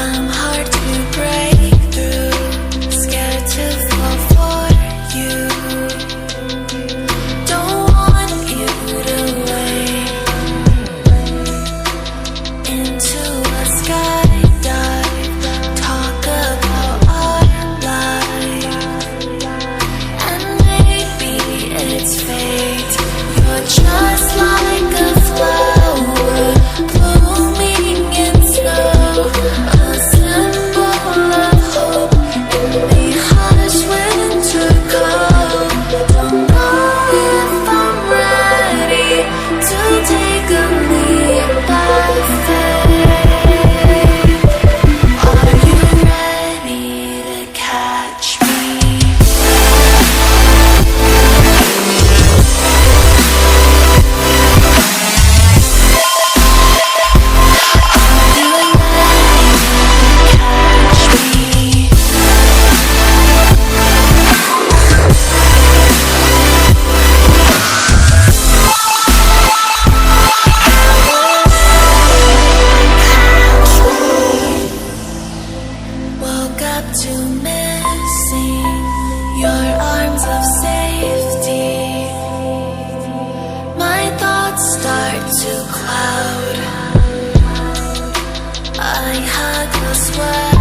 I'm hard to break through, scared to fall for you. Don't want you to wade into a skydive, talk about our life, and maybe it's fate. You're just like a flower blooming in snow, a symbol of hope in the harsh winter cold. Don't know if I'm ready to take a leap of faith. Are you ready to catch me? Woke up to missing your arms of safety. My thoughts start to cloud. I hug the sweat